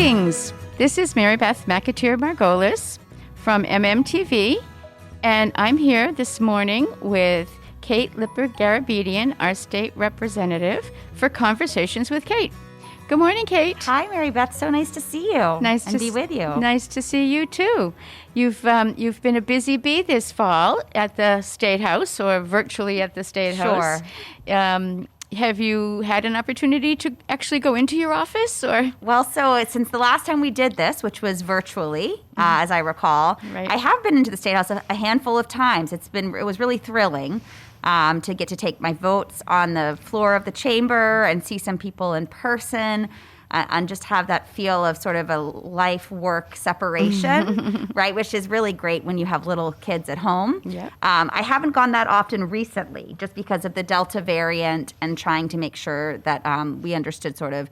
Greetings. This is Mary Beth McAteer Margolis from MMTV, and I'm here this morning with Kate Lipper-Garabedian, our state representative, for Conversations with Kate. Good morning, Kate. Hi, Mary Beth. So nice to see you. Nice to be with you. Nice to see you too. You've been a busy bee this fall at the State House, or virtually at the State House. Sure. Have you had an opportunity to actually go into your office, or? Well, so since the last time we did this, which was virtually, as I recall, Right. I have been into the State House a handful of times. It was really thrilling to get to take my votes on the floor of the chamber and see some people in person. And just have that feel of sort of a life-work separation, right? Which is really great when you have little kids at home. Yeah. I haven't gone that often recently just because of the Delta variant and trying to make sure that we understood sort of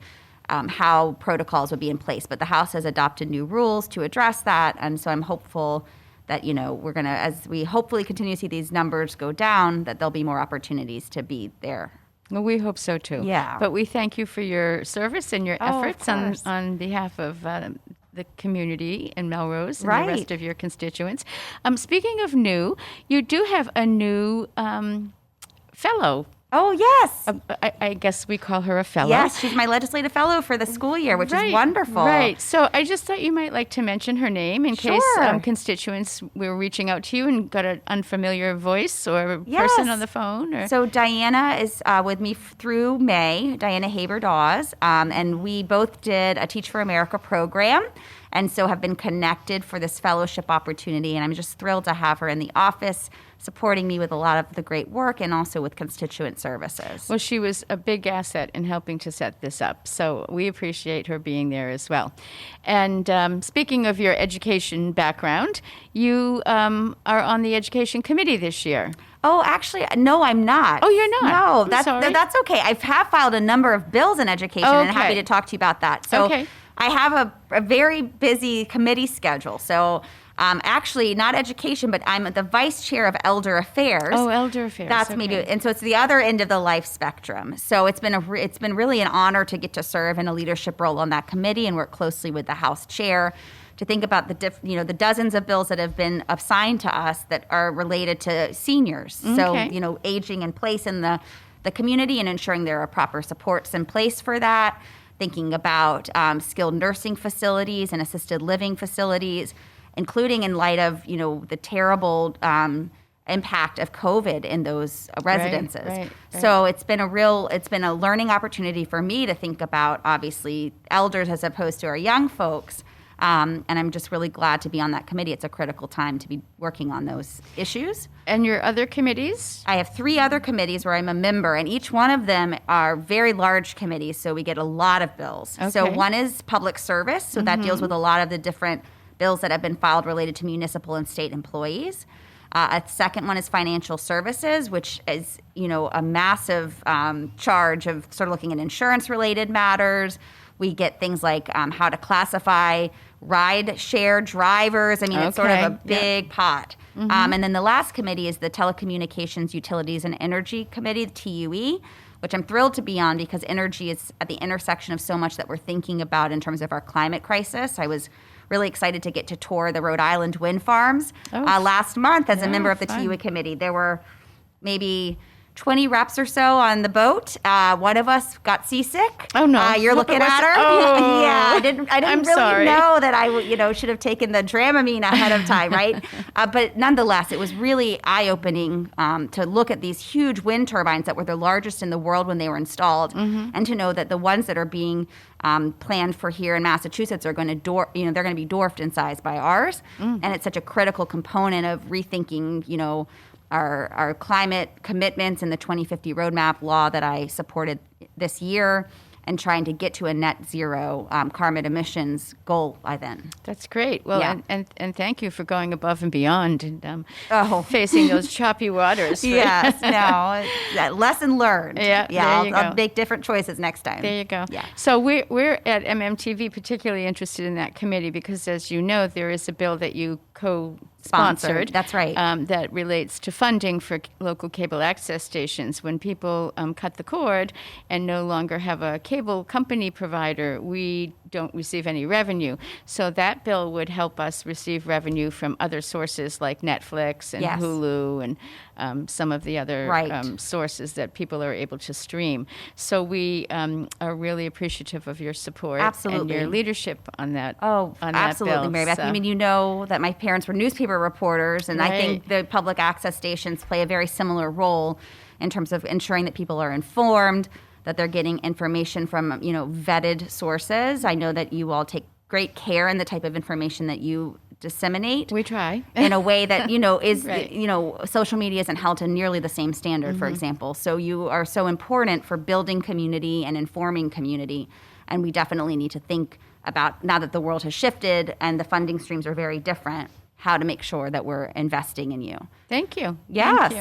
how protocols would be in place. But the House has adopted new rules to address that. And so I'm hopeful that, we're going to, as we hopefully continue to see these numbers go down, that there'll be more opportunities to be there. Well, we hope so too. Yeah. But we thank you for your service and your efforts of on behalf of the community in Melrose and Right. the rest of your constituents. Speaking of new, you do have a new fellow. Oh, yes. I guess we call her a fellow. Yes, she's my legislative fellow for the school year, which is wonderful. Right. So I just thought you might like to mention her name in case Sure. constituents were reaching out to you and got an unfamiliar voice or Yes. person on the phone. Or... So Diana is with me through May, Diana Haber-Dawes, and we both did a Teach for America program, and so have been connected for this fellowship opportunity, and I'm just thrilled to have her in the office supporting me with a lot of the great work and also with constituent services. Well, she was a big asset in helping to set this up, so we appreciate her being there as well. And speaking of your education background, you are on the education committee this year. Oh, actually, no, I'm not. Oh, you're not? No, I'm sorry. that's okay. I have filed a number of bills in education, and I'm happy Okay. to talk to you about that. So Okay. I have a very busy committee schedule. So actually, not education, but I'm the vice chair of Elder Affairs. Oh, Elder Affairs. That's okay. maybe, and so it's the other end of the life spectrum. So it's been really an honor to get to serve in a leadership role on that committee and work closely with the House chair to think about the dozens of bills that have been assigned to us that are related to seniors. Okay. So aging in place in the community and ensuring there are proper supports in place for that. Thinking about skilled nursing facilities and assisted living facilities, including in light of the terrible impact of COVID in those residences. Right. So it's been a learning opportunity for me to think about, obviously, elders as opposed to our young folks. And I'm just really glad to be on that committee. It's a critical time to be working on those issues. And your other committees? I have 3 other committees where I'm a member, and each one of them are very large committees, so we get a lot of bills. So Okay. one is public service, so that deals with a lot of the different bills that have been filed related to municipal and state employees. A second one is financial services, which is, a massive charge of sort of looking at insurance-related matters. We get things like how to classify ride-share drivers. I mean, it's sort of Okay. a big pot. And then the last committee is the Telecommunications, Utilities, and Energy Committee, the TUE, which I'm thrilled to be on because energy is at the intersection of so much that we're thinking about in terms of our climate crisis. I was really excited to get to tour the Rhode Island wind farms last month as a member of the fun. TUE committee. There were maybe 20 reps or so on the boat. One of us got seasick. Oh, no. You're looking at her. Oh. Yeah, I didn't I'm really sorry. know that I should have taken the Dramamine ahead of time, right? But nonetheless, it was really eye-opening to look at these huge wind turbines that were the largest in the world when they were installed, and to know that the ones that are being planned for here in Massachusetts are going to they're going to be dwarfed in size by ours, and it's such a critical component of rethinking, our climate commitments and the 2050 roadmap law that I supported this year, and trying to get to a net zero carbon emissions goal by then. That's great. Well, Yeah. and thank you for going above and beyond and facing those choppy waters. Right? Yes, no, lesson learned. Yeah, there you I'll go. make different choices next time. There you go. Yeah. So we're at MMTV particularly interested in that committee because, as you know, there is a bill that you co-sponsored. That's right. That relates to funding for local cable access stations. When people cut the cord and no longer have a cable company provider, we don't receive any revenue. So that bill would help us receive revenue from other sources like Netflix and Hulu and some of the other sources that people are able to stream. So we are really appreciative of your support and your leadership on that. Oh, on absolutely, that bill. Mary Beth. So. I mean, you know that my parents were newspaper reporters, and I think the public access stations play a very similar role in terms of ensuring that people are informed, that they're getting information from, vetted sources. I know that you all take great care in the type of information that you disseminate. We try. In a way that, is, social media isn't held to nearly the same standard, for example. So you are so important for building community and informing community. And we definitely need to think about, now that the world has shifted and the funding streams are very different, how to make sure that we're investing in you. Thank you. Yes.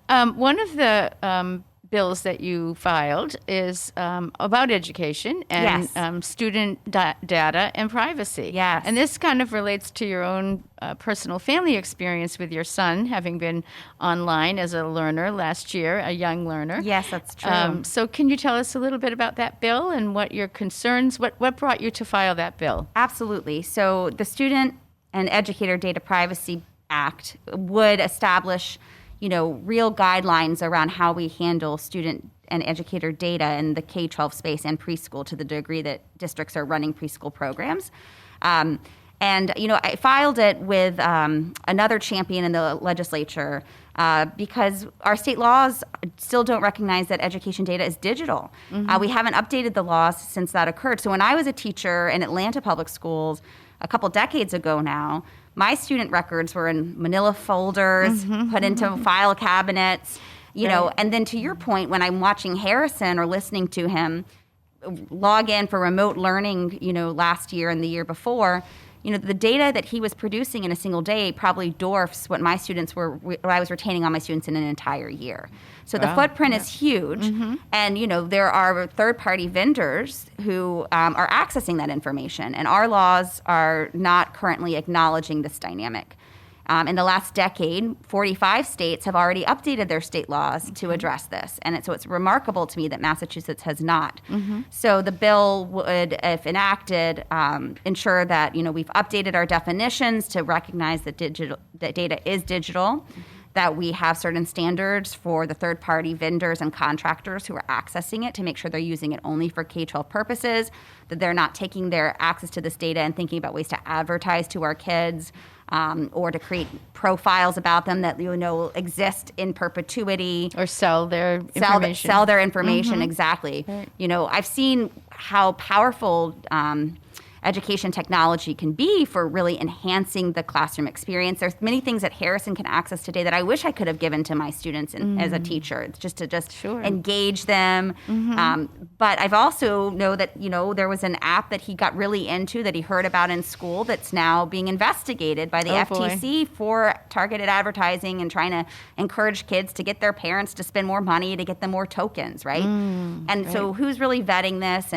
Thank you. One of the bills that you filed is about education and student data and privacy. Yes. And this kind of relates to your own personal family experience with your son, having been online as a learner last year, a young learner. Yes, that's true. So can you tell us a little bit about that bill and what your concerns, what brought you to file that bill? Absolutely. So the Student and Educator Data Privacy Act would establish real guidelines around how we handle student and educator data in the K-12 space and preschool, to the degree that districts are running preschool programs. I filed it with another champion in the legislature because our state laws still don't recognize that education data is digital. We haven't updated the laws since that occurred. So when I was a teacher in Atlanta Public Schools a couple decades ago now, my student records were in manila folders, put into file cabinets, and then to your point, when I'm watching Harrison or listening to him log in for remote learning, last year and the year before, the data that he was producing in a single day probably dwarfs what what I was retaining on my students in an entire year. So the footprint is huge. And, there are third-party vendors who are accessing that information. And our laws are not currently acknowledging this dynamic. In the last decade, 45 states have already updated their state laws to address this. And so it's remarkable to me that Massachusetts has not. So the bill would, if enacted, ensure that, we've updated our definitions to recognize that data is digital, that we have certain standards for the third-party vendors and contractors who are accessing it to make sure they're using it only for K-12 purposes, that they're not taking their access to this data and thinking about ways to advertise to our kids, or to create profiles about them that exist in perpetuity, or sell their information. Sell their information, exactly. Right. I've seen how powerful education technology can be for really enhancing the classroom experience. There's many things that Harrison can access today that I wish I could have given to my students as a teacher. It's just to engage them. But I've also know that, there was an app that he got really into that he heard about in school that's now being investigated by the FTC for targeted advertising and trying to encourage kids to get their parents to spend more money to get them more tokens, right? So who's really vetting this?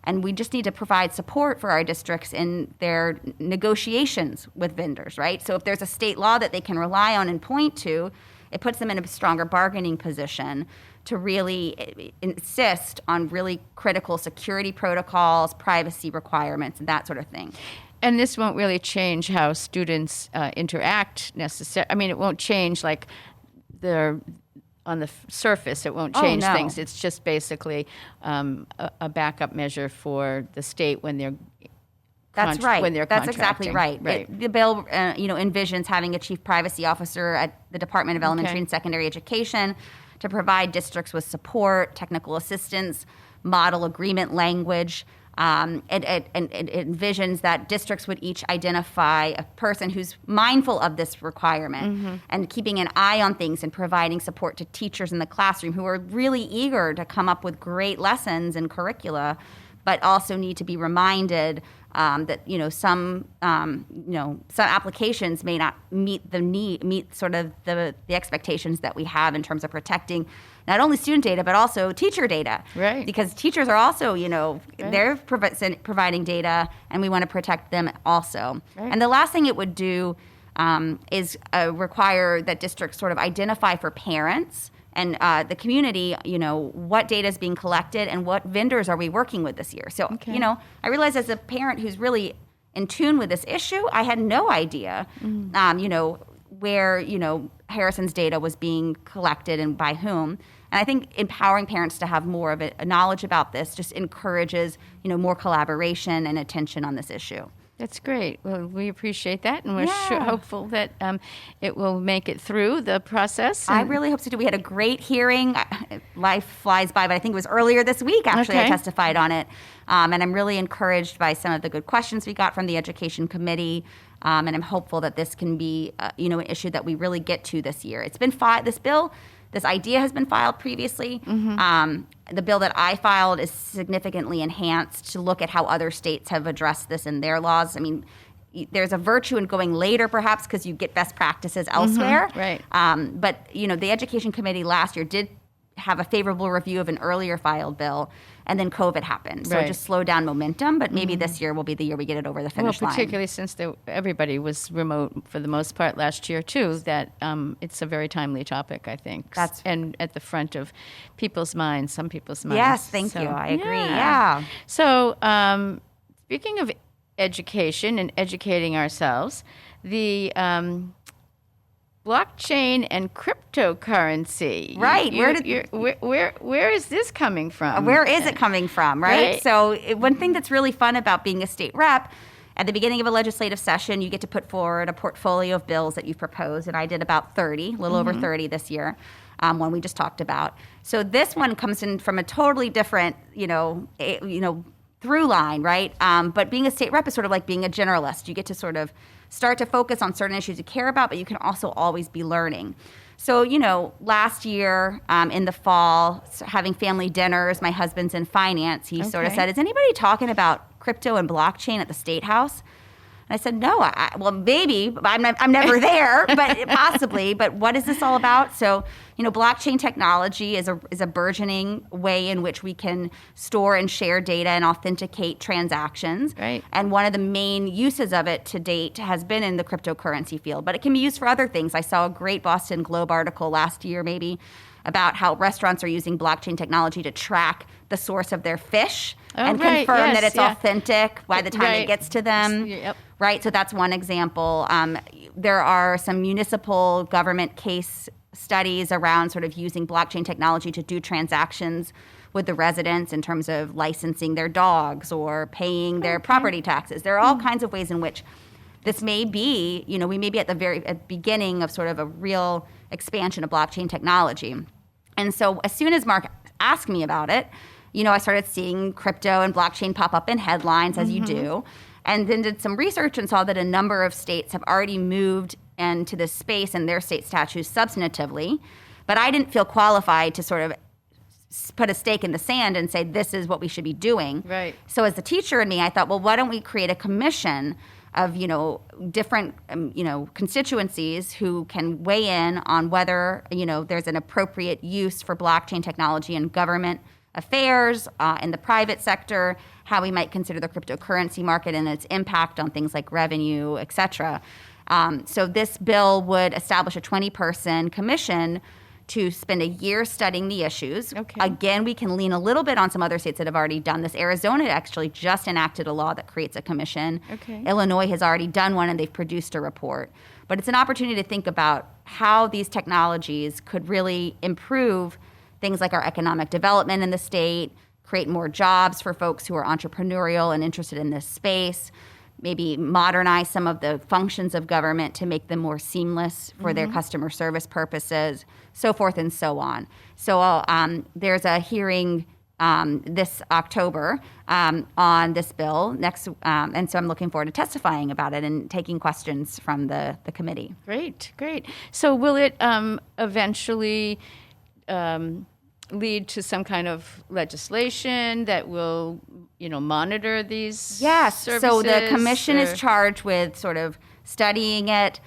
And we just need to provide support for our districts in their negotiations with vendors, right? So if there's a state law that they can rely on and point to, it puts them in a stronger bargaining position to really insist on really critical security protocols, privacy requirements, and that sort of thing. And this won't really change how students interact necessarily. I mean, it won't change on the surface, it won't change things. It's just basically a backup measure for the state when they're That's right. When they're That's exactly right. The bill, envisions having a chief privacy officer at the Department of Elementary and Secondary Education to provide districts with support, technical assistance, model agreement language. It envisions that districts would each identify a person who's mindful of this requirement and keeping an eye on things and providing support to teachers in the classroom who are really eager to come up with great lessons and curricula, but also need to be reminded that some applications may not meet sort of the expectations that we have in terms of protecting not only student data but also teacher data, right? Because teachers are also they're providing data, and we want to protect them also. Right. And the last thing it would do is require that districts sort of identify for parents and the community, what data is being collected and what vendors are we working with this year. So, I realized as a parent who's really in tune with this issue, I had no idea, where, Harrison's data was being collected and by whom. And I think empowering parents to have more of a knowledge about this just encourages, more collaboration and attention on this issue. That's great. Well, we appreciate that, and we're hopeful that it will make it through the process. I really hope so, too. We had a great hearing. Life flies by, but I think it was earlier this week, actually, I testified on it. And I'm really encouraged by some of the good questions we got from the Education Committee, and I'm hopeful that this can be, an issue that we really get to this year. It's been this idea has been filed previously. The bill that I filed is significantly enhanced to look at how other states have addressed this in their laws. I mean, there's a virtue in going later, perhaps, because you get best practices elsewhere. Right. But, the Education Committee last year did have a favorable review of an earlier filed bill, and then COVID happened. So it just slowed down momentum, but maybe this year will be the year we get it over the finish line. Particularly since everybody was remote for the most part last year, too, that it's a very timely topic, I think. And at the front of people's minds, some people's minds. Yes, thank you. I agree. Yeah. So speaking of education and educating ourselves, the blockchain and cryptocurrency. Right. Where is this coming from? Where is it coming from, right? So one thing that's really fun about being a state rep, at the beginning of a legislative session, you get to put forward a portfolio of bills that you've proposed, and I did about 30, a little over 30 this year, one we just talked about. So this one comes in from a totally different, through line, right? But being a state rep is sort of like being a generalist. You get to sort of start to focus on certain issues you care about, but you can also always be learning. So, last year in the fall, having family dinners, my husband's in finance, he sort of said, is anybody talking about crypto and blockchain at the State House? And I said, no, well, maybe, I'm never there, but possibly. But what is this all about? So, blockchain technology is a burgeoning way in which we can store and share data and authenticate transactions. Right. And one of the main uses of it to date has been in the cryptocurrency field, but it can be used for other things. I saw a great Boston Globe article last year, maybe, about how restaurants are using blockchain technology to track the source of their fish and confirm that it's authentic by the time it gets to them. Yep. Right, so that's one example. There are some municipal government case studies around sort of using blockchain technology to do transactions with the residents in terms of licensing their dogs or paying their property taxes. There are all kinds of ways in which this may be, we may be at the beginning of sort of a real expansion of blockchain technology. And so as soon as Mark asked me about it, I started seeing crypto and blockchain pop up in headlines, as you do, and then did some research and saw that a number of states have already moved into this space in their state statutes substantively. But I didn't feel qualified to sort of put a stake in the sand and say, this is what we should be doing. Right. So as the teacher in me, I thought, well, why don't we create a commission of, different, constituencies who can weigh in on whether, there's an appropriate use for blockchain technology in government affairs, in the private sector, how we might consider the cryptocurrency market and its impact on things like revenue, et cetera. So this bill would establish a 20-person commission to spend a year studying the issues. Okay. Again, we can lean a little bit on some other states that have already done this. Arizona actually just enacted a law that creates a commission. Okay. Illinois has already done one, and they've produced a report. But it's an opportunity to think about how these technologies could really improve things like our economic development in the state, create more jobs for folks who are entrepreneurial and interested in this space, maybe modernize some of the functions of government to make them more seamless for their customer service purposes, so forth and so on. So there's a hearing this October on this bill next, and so I'm looking forward to testifying about it and taking questions from the committee. Great. So will it eventually lead to some kind of legislation that will, monitor these services? So the commission is charged with sort of studying it,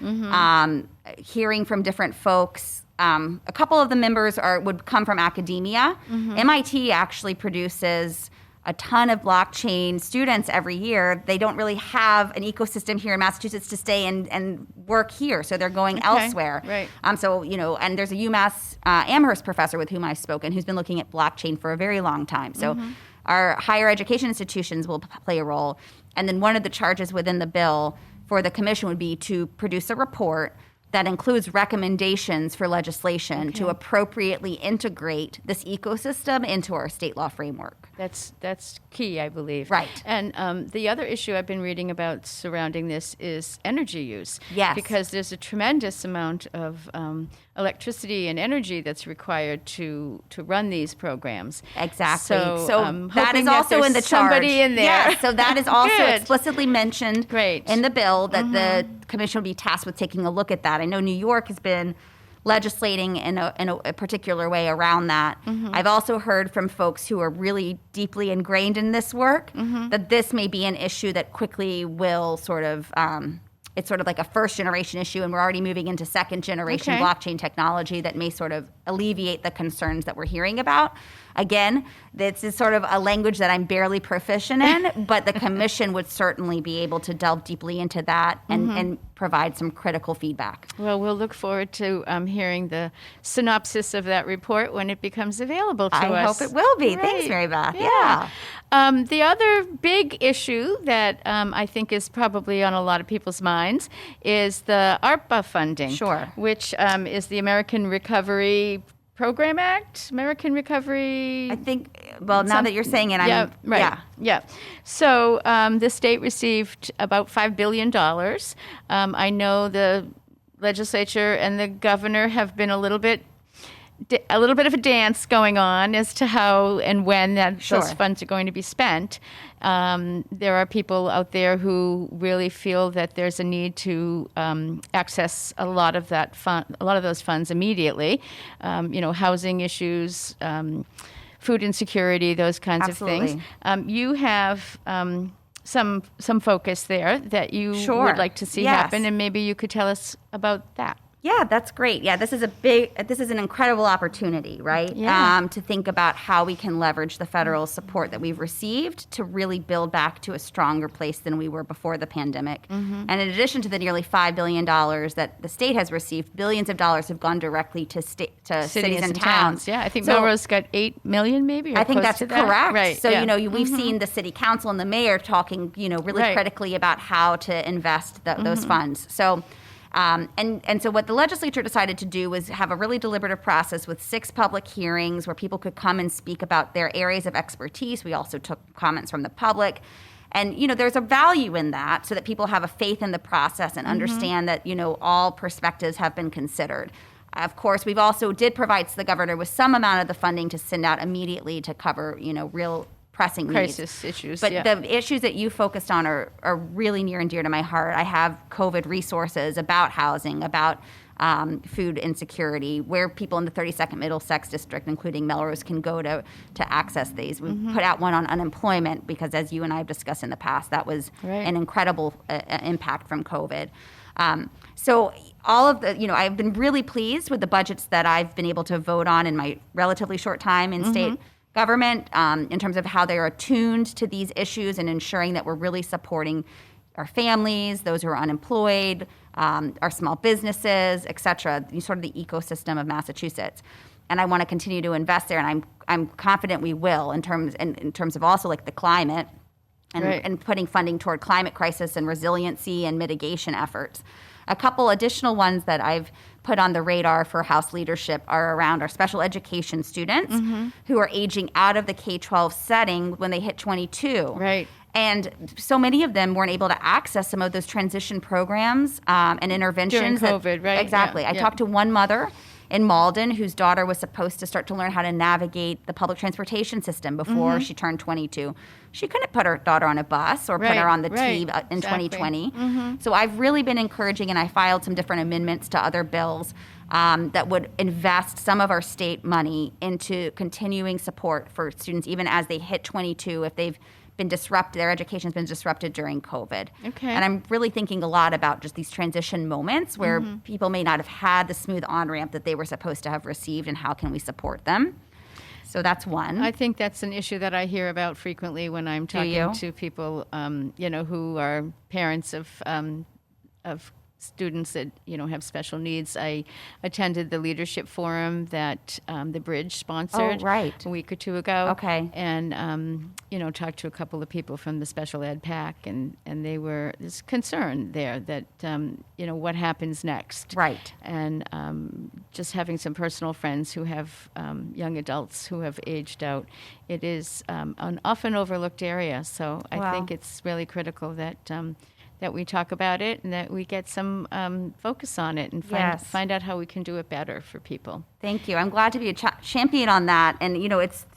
hearing from different folks. A couple of the members would come from academia. MIT actually produces a ton of blockchain students every year, they don't really have an ecosystem here in Massachusetts to stay and work here. So they're going elsewhere. Right. So, and there's a UMass Amherst professor with whom I've spoken who's been looking at blockchain for a very long time. So our higher education institutions will play a role. And then one of the charges within the bill for the commission would be to produce a report that includes recommendations for legislation to appropriately integrate this ecosystem into our state law framework. That's key, I believe. Right. And the other issue I've been reading about surrounding this is energy use. Yes. Because there's a tremendous amount of electricity and energy that's required to run these programs. Exactly. So that is also in the charge. Somebody in there. Yeah, so that is also Good. explicitly mentioned in the bill that the commission will be tasked with taking a look at that. I know New York has been legislating in a particular way around that. I've also heard from folks who are really deeply ingrained in this work that this may be an issue that quickly will sort of it's sort of like a first generation issue, and we're already moving into second generation blockchain technology that may sort of alleviate the concerns that we're hearing about. Again, this is sort of a language that I'm barely proficient in, but the commission would certainly be able to delve deeply into that and provide some critical feedback. Well, we'll look forward to hearing the synopsis of that report when it becomes available to us. I hope it will be. Right. Thanks, Mary Beth. Yeah. The other big issue that I think is probably on a lot of people's minds is the ARPA funding. Sure. Which is the American Recovery Program Act, American Recovery. I think, well, now that you're saying it, Yeah. So the state received about $5 billion. I know the legislature and the governor have been a little bit of a dance going on as to how and when those funds are going to be spent. There are people out there who really feel that there's a need to access a lot of those funds immediately. Housing issues, food insecurity, those kinds of things. You have some focus there that you would like to see happen, and maybe you could tell us about that. Yeah, that's great. Yeah, this is an incredible opportunity, right? Yeah. To think about how we can leverage the federal support that we've received to really build back to a stronger place than we were before the pandemic. And in addition to the nearly $5 billion that the state has received, billions of dollars have gone directly to cities and towns. Yeah, I think Melrose got $8 million maybe. Or I think close that's to that. correct. Right. So, we've seen the city council and the mayor talking, really critically about how to invest those funds. So, and so what the legislature decided to do was have a really deliberative process with 6 public hearings where people could come and speak about their areas of expertise. We also took comments from the public. And, there's a value in that so that people have a faith in the process and understand that, all perspectives have been considered. Of course, we've also did provide the governor with some amount of the funding to send out immediately to cover, real pressing crisis needs. Issues. But the issues that you focused on are really near and dear to my heart. I have COVID resources about housing, about food insecurity, where people in the 32nd Middlesex District, including Melrose, can go to access these. We put out one on unemployment because, as you and I have discussed in the past, that was an incredible impact from COVID. So all of the, I've been really pleased with the budgets that I've been able to vote on in my relatively short time in state government, in terms of how they are attuned to these issues and ensuring that we're really supporting our families, those who are unemployed, our small businesses, et cetera, sort of the ecosystem of Massachusetts. And I want to continue to invest there, and I'm confident we will in terms of also like the climate and putting funding toward climate crisis and resiliency and mitigation efforts. A couple additional ones that I've put on the radar for House leadership are around our special education students who are aging out of the K-12 setting when they hit 22. Right. And so many of them weren't able to access some of those transition programs and interventions. During COVID, right? Exactly. I talked to one mother in Malden whose daughter was supposed to start to learn how to navigate the public transportation system before she turned 22. She couldn't put her daughter on a bus or put her on the T in 2020. So I've really been encouraging, and I filed some different amendments to other bills that would invest some of our state money into continuing support for students even as they hit 22 if they've been disrupted, their education's been disrupted during COVID. Okay. And I'm really thinking a lot about just these transition moments where people may not have had the smooth on-ramp that they were supposed to have received, and how can we support them. So that's one. I think that's an issue that I hear about frequently when I'm talking to people, who are parents of students that have special needs. I attended the leadership forum that the Bridge sponsored a week or two ago. Okay. And talked to a couple of people from the special ed pack, and there's concern there that what happens next. Right. And just having some personal friends who have young adults who have aged out, it is an often overlooked area. So I think it's really critical that we talk about it and that we get some focus on it and find out how we can do it better for people. Thank you. I'm glad to be a champion on that. And,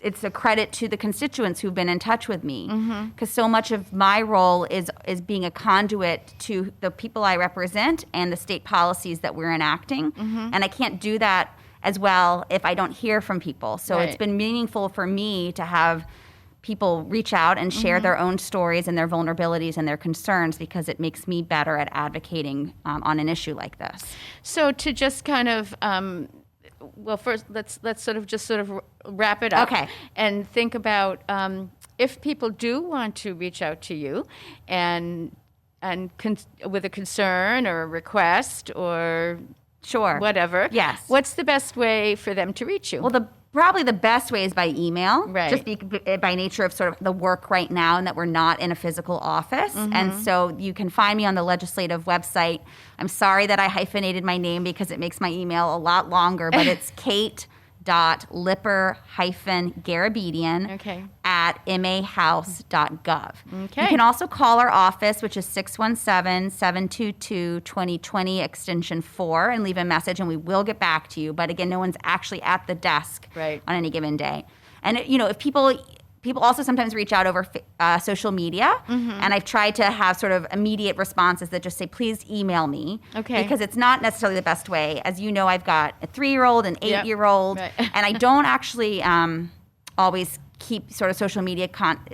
it's a credit to the constituents who've been in touch with me, because so much of my role is being a conduit to the people I represent and the state policies that we're enacting. And I can't do that as well if I don't hear from people. So it's been meaningful for me to have people reach out and share their own stories and their vulnerabilities and their concerns, because it makes me better at advocating on an issue like this. So to just kind of, first let's sort of wrap it up. Okay. And think about if people do want to reach out to you and with a concern or a request or whatever. Yes. What's the best way for them to reach you? Well, probably the best way is by email, right. just by nature of sort of the work right now and that we're not in a physical office. And so you can find me on the legislative website. I'm sorry that I hyphenated my name because it makes my email a lot longer, but it's kate.lipper-garabedian at mahouse.gov. Okay. You can also call our office, which is 617-722-2020, extension 4, and leave a message, and we will get back to you. But again, no one's actually at the desk on any given day. And, if people also sometimes reach out over social media, and I've tried to have sort of immediate responses that just say, please email me, because it's not necessarily the best way. As you know, I've got a 3-year-old, an 8-year-old, and I don't actually always keep sort of social media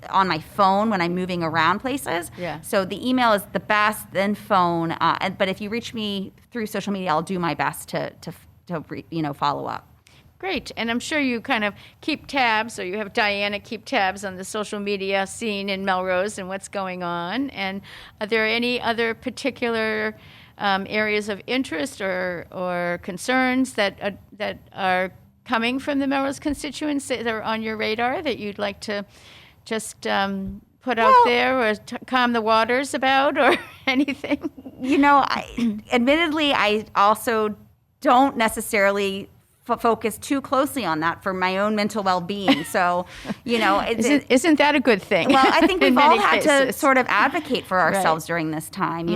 on my phone when I'm moving around places. So the email is the best, then phone. But if you reach me through social media, I'll do my best to follow up. Great. And I'm sure you kind of keep tabs, or you have Diana keep tabs on the social media scene in Melrose and what's going on. And are there any other particular areas of interest or concerns that are coming from the Melrose constituents that are on your radar that you'd like to just put out there or calm the waters about or anything? Admittedly, I also don't necessarily focus too closely on that for my own mental well-being. So, isn't that a good thing? Well, I think we've all had to sort of advocate for ourselves during this time.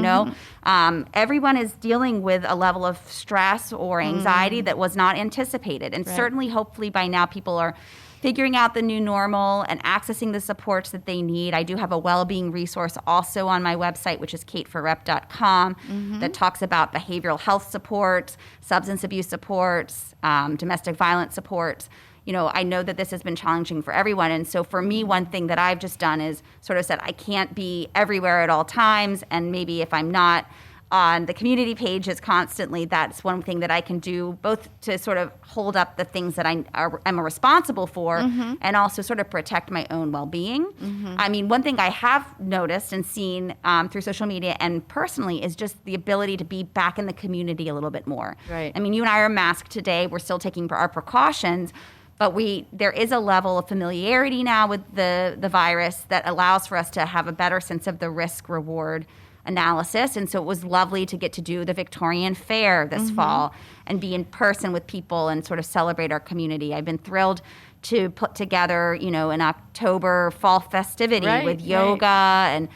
Everyone is dealing with a level of stress or anxiety that was not anticipated, and certainly, hopefully, by now, people are figuring out the new normal and accessing the supports that they need. I do have a well-being resource also on my website, which is kateforrep.com, that talks about behavioral health supports, substance abuse supports, domestic violence supports. I know that this has been challenging for everyone. And so for me, one thing that I've just done is sort of said I can't be everywhere at all times. And maybe if I'm not on the community pages constantly, that's one thing that I can do, both to sort of hold up the things that I'm responsible for and also sort of protect my own well-being. I mean, one thing I have noticed and seen through social media and personally is just the ability to be back in the community a little bit more. Right. I mean, you and I are masked today. We're still taking our precautions, but there is a level of familiarity now with the virus that allows for us to have a better sense of the risk-reward analysis. And so it was lovely to get to do the Victorian Fair this fall and be in person with people and sort of celebrate our community. I've been thrilled to put together, an October fall festivity with yoga and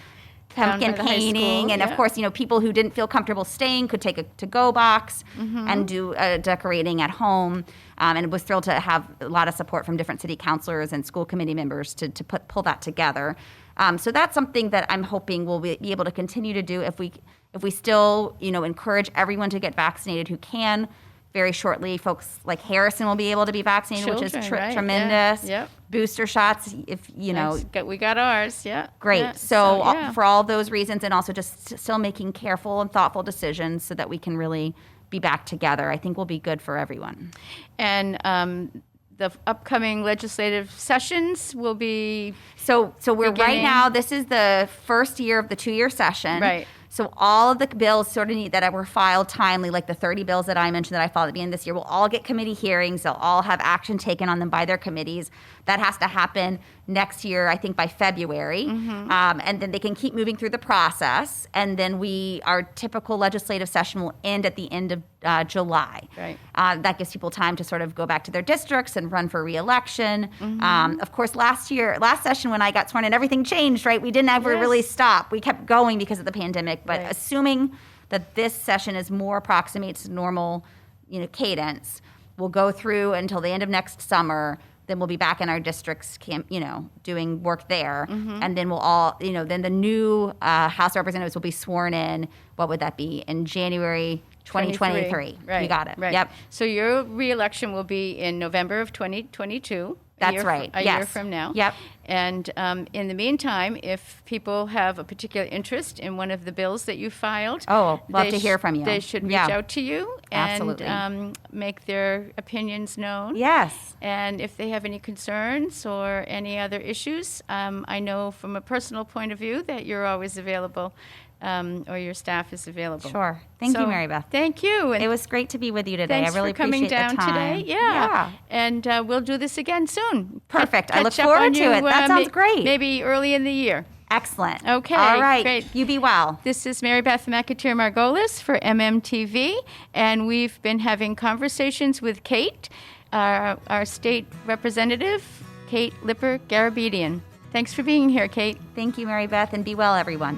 pumpkin painting. And of course, people who didn't feel comfortable staying could take a to-go box and do decorating at home. And was thrilled to have a lot of support from different city councilors and school committee members to pull that together. So that's something that I'm hoping we'll be able to continue to do if we still, encourage everyone to get vaccinated who can. Very shortly, folks like Harrison will be able to be vaccinated, which is tremendous. Yeah. Yep. Booster shots, if we got ours. Yeah. Great. Yeah. So for all those reasons, and also just still making careful and thoughtful decisions so that we can really be back together, I think will be good for everyone. And the upcoming legislative sessions will be So we're beginning. right now, this is the first year of the 2-year session. Right. So all of the bills sort of need that were filed timely, like the 30 bills that I mentioned that I filed at the beginning of this year, will all get committee hearings. They'll all have action taken on them by their committees. That has to happen next year, I think, by February. And then they can keep moving through the process. And then our typical legislative session will end at the end of July. Right. That gives people time to sort of go back to their districts and run for re-election. Of course, last session when I got sworn in, everything changed, right? We didn't ever really stop. We kept going because of the pandemic. But assuming that this session is more approximates normal, cadence, we'll go through until the end of next summer. Then we'll be back in our districts, doing work there. And then we'll all, then the new House Representatives will be sworn in. What would that be? In January 2023. Right. You got it. Right. Yep. So your re-election will be in November of 2022. That's right. A year from now. Yep. And in the meantime, if people have a particular interest in one of the bills that you filed, love to hear from you. They should reach out to you and make their opinions known. Yes. And if they have any concerns or any other issues, I know from a personal point of view that you're always available. Or your staff is available. Sure. Thank you, Mary Beth. Thank you. And it was great to be with you today. Thanks I really for coming appreciate down the time. today. Yeah. And we'll do this again soon. Perfect. I look Catch up forward on to you, it. That sounds great. Maybe early in the year. Excellent. Okay. All right. Great. You be well. This is Mary Beth McAteer Margolis for MMTV, and we've been having conversations with Kate, our state representative, Kate Lipper-Garabedian. Thanks for being here, Kate. Thank you, Mary Beth, and be well, everyone.